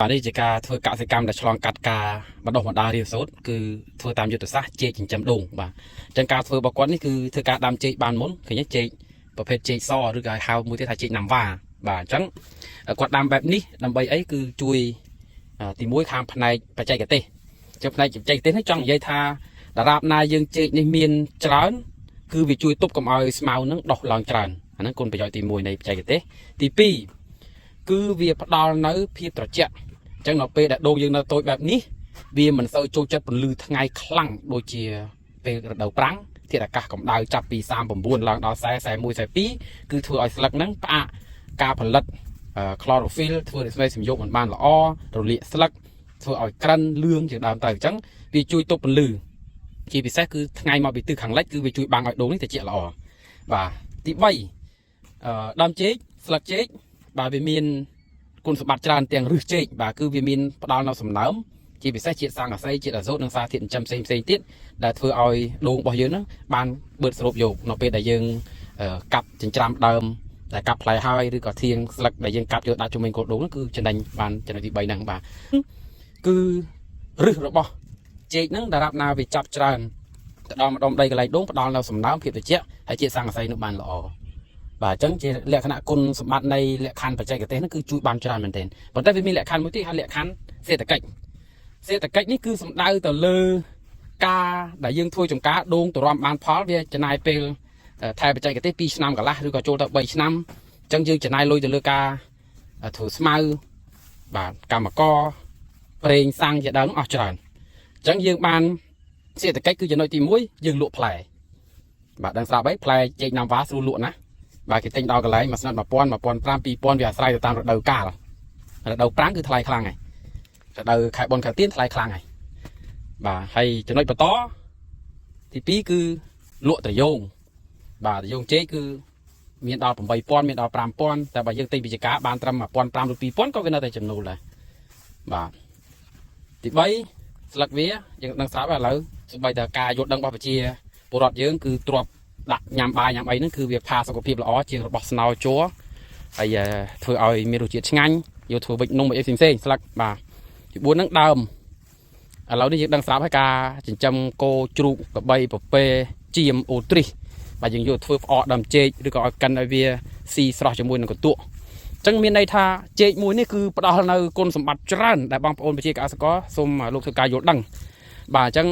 อันนี้จะการធ្វើកសិកម្មដែលឆ្លងកាត់ការបដិបដារៀនសូត្រគឺធ្វើតាមយុទ្ធសាស្ត្រចេកចិញ្ចឹមដូងបាទអញ្ចឹងការធ្វើរបស់គាត់នេះគឺធ្វើការដាំចេកបានមុនឃើញទេចេកប្រភេទចេកសឬក៏ហៅមួយទៀតថាចេកណាំវ៉ាបាទអញ្ចឹងគាត់ដាំបែបនេះដើម្បីអីគឺជួយទីមួយខាងផ្នែកបច្ចេកទេសចុះផ្នែកបច្ចេកទេសនេះចង់និយាយថាតារាបណាយើងចេកនេះមានច្រើនគឺវាជួយទប់កុំឲ្យស្មៅនឹងដុះឡើងច្រើនអាហ្នឹងគុណប្រយោជន៍ទី1នៃបច្ចេកទេសទី2គឺវាផ្ដល់នៅភាពត្រជាក់អញ្ចឹងនៅពេលដែលដូងយើងនៅតូចបែបនេះវាមិនសូវចូលចិត្តពន្លឺថ្ងៃខ្លាំងដូចជាពេលរដូវប្រាំងធាតុអាកាសកម្ដៅចាប់ពី39ឡើងដល់40 41 42គឺធ្វើឲ្យស្លឹកហ្នឹងផ្អាកការផលិតchlorophyll ធ្វើឲ្យស្វែងសំយោគមិនបានល្អរលាកស្លឹកធ្វើឲ្យក្រិនលឿងជាដើមទៅអញ្ចឹងវាជួយទប់ពន្លឺជាពិសេសគឺថ្ងៃមកពីទិសខាងលិចគឺវាជួយបាំងឲ្យដូងនេះត្រជាក់ល្អបាទទី3ដើមចេកស្លឹកចេកបាទវាមានគុណសម្បត្តិច្រើនទាំងឫសចេកបាទគឺវាមានផ្ដល់នៅសំណើមជាពិសេសជាតិស័ង្កអាស័យជាតិអាសូតនិងសារធាតុចិញ្ចឹមផ្សេងទៀតដែលធ្វើឲ្យដូងរបស់យើងហ្នឹងបានបឺតស្រូបយកនៅពេលដែលយើងកាប់ចិញ្ច្រាំដើមដែលកាប់ផ្លែហើយឬក៏ធាងស្លឹកដែលយើងកាប់យកដាក់ជុំវិញគល់ដូងហ្នឹងគឺចំណេញបានចំណុចទី3ហ្នឹងបាទគឺឫសរបស់ចេកហ្នឹងដែលរាប់ណាវាចាប់ច្រើនទៅដល់ម្ដុំដីកន្លែងដូងផ្ដល់នៅសំណើមភាពត្រជាក់ហើយជាតិស័ង្កអាស័យនោះបានល្អបាទអញ្ចឹងជាលក្ខណៈគុណសម្បត្តិនៃលក្ខខណ្ឌបច្ចេកទេសហ្នឹងគឺជួយបានច្រើនមែនទែនប៉ុន្តែវាមានលក្ខខណ្ឌមួយទៀតហៅលក្ខខណ្ឌសេដ្ឋកិច្ចនេះគឺសំដៅទៅលើការដែលយើងធ្វើចំការដូងទៅរំបានផលវាចំណាយពេលថែបច្ចេកទេស2ឆ្នាំកន្លះឬក៏ចូលទៅ3ឆ្នាំអញ្ចឹងយើងចំណាយលុយទៅលើការធ្វើស្មៅបាទកម្មករប្រេងសាំងជាដើមអស់ច្រើនអញ្ចឹងយើងបានសេដ្ឋកិច្ចគឺចំណុចទី1យើងលក់ផ្លែបាទដឹងស្រាប់ហើយផ្លែចេកណាំវ៉ាស្រួលលក់ណាបាទគេទិញដល់កន្លែងមួយស្និត1000 1500 2000វាអាស្រ័យទៅតាមរដូវកាលរដូវប្រាំងគឺថ្លៃខ្លាំងហើយរដូវខែបុណ្យខែទៀនថ្លៃខ្លាំងហើយបាទហើយចំណុចបន្តទី2គឺលក់ត្រយងបាទត្រយងចេកគឺមានដល់8000មានដល់5000តែបើយើងទិញពីចការបានត្រឹម1500ឬ2000ក៏វានៅតែចំណូលដែរបាទទី3ស្លឹកវាយើងដឹងស្រាប់ហើយឥឡូវសូម្បីតែការយល់ដឹងរបស់ប្រជាពលរដ្ឋយើងគឺទ្របដាក់ញ៉ាំបាយញ៉ាំអីហ្នឹងគឺវាផាសុខភាពល្អជាងរបស់ស្នោជ័រហើយធ្វើឲ្យមានរសជាតិឆ្ងាញ់យកធ្វើវិចនំអីផ្សេងស្លឹកបាទទី4ហ្នឹងដើមឥឡូវនេះយើងដឹងស្រាប់ហើយការចិញ្ចឹមគោជ្រូកក្របីពពែចៀមអូទ្រីសបាទយើងយកធ្វើផ្អកដើមចេកឬក៏ឲ្យកិនឲ្យវាស៊ីស្រស់ជាមួយនឹងកន្ទក់អញ្ចឹងមានន័យថាចេកមួយនេះគឺផ្ដល់នៅគុណសម្បត្តិច្រើនដែលបងប្អូនប្រជាកសិករសូមលោកធ្វើការយល់ដឹងបាទអញ្ចឹង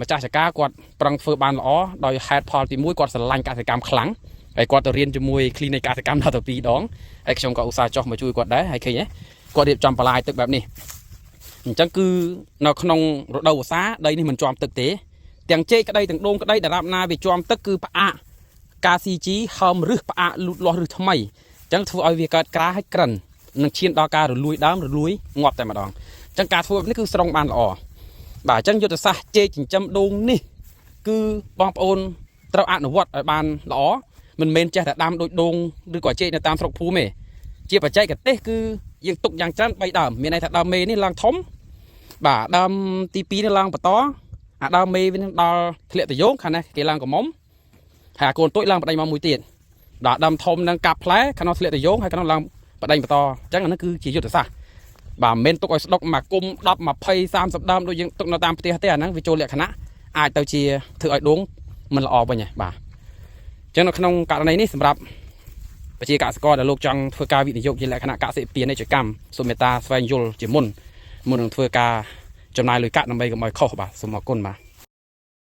ម្ចាស់ចការគាត់ប្រឹងធ្វើបានល្អដោយហេតុផលទី1គាត់ស្រឡាញ់កសិកម្មខ្លាំងហើយគាត់ទៅរៀនជាមួយ clinic កសិកម្មដល់ទៅ2ដងហើយខ្ញុំក៏ឧស្សាហ៍ចុះមកជួយគាត់ដែរហើយឃើញទេគាត់រៀបចំបន្លាយទឹកបែបនេះអញ្ចឹងគឺនៅក្នុងរដូវវស្សាដីនេះមិនជាប់ទឹកទេទាំងចេកក្តីទាំងដូងក្តីដែលរាប់ណាវាជាប់ទឹកគឺផ្អាកការ CG ហើមរឹសផ្អាកលូតលាស់រឹសថ្មីអញ្ចឹងធ្វើឲ្យវាកើតក្រាហើយក្រិននឹងឈានដល់ការរលួយដើមរលួយងាប់តែម្ដងអញ្ចឹងការធ្វើបែបនេះគឺស្រង់បានល្អបាទអញ្ចឹងយុទ្ធសាស្ត្រចេកចិញ្ចឹមដូងនេះគឺបងប្អូនត្រូវអនុវត្តឲ្យបានល្អមិនមែនចេះតែដាំដូចដូងឬក៏ចេកនៅតាមស្រុកភូមិទេជាបច្ចេកទេសគឺយើងទុកយ៉ាងច្រើន3ដើមមានន័យថាដើមមេនេះឡើងធំបាទដើមទី2នេះឡើងបន្តអាដើមមេវានឹងដល់ធ្លាក់ត្រយងខាងនេះគេឡើងកមុំហើយអាកូនតូចឡើងបដិញមកមួយទៀតដល់ដើមធំនឹងកាប់ផ្លែខាងនោះធ្លាក់ត្រយងហើយខាងនោះឡើងបដិញបន្តអញ្ចឹងអានេះគឺជាយុទ្ធសាស្ត្របាទមិនមែនទុកឲ្យស្ដុកមកគុំ10 20 30ដើមដូចយើងទុកនៅតាមផ្ទះទេអាហ្នឹងវាចូលលក្ខណៈអាចទៅជាធ្វើឲ្យដូងមិនល្អវិញហ៎បាទអញ្ចឹងនៅក្នុងករណីនេះសម្រាប់ប្រជាកសិករដែលលោកចង់ធ្វើការវិនិយោគជាលក្ខណៈកសិពាណិជ្ជកម្មសូមមេត្តាស្វែងយល់ជាមុននឹងធ្វើការចំណាយលុយកាក់ដើម្បីកុំឲ្យខុសបាទសូមអរគុណបាទ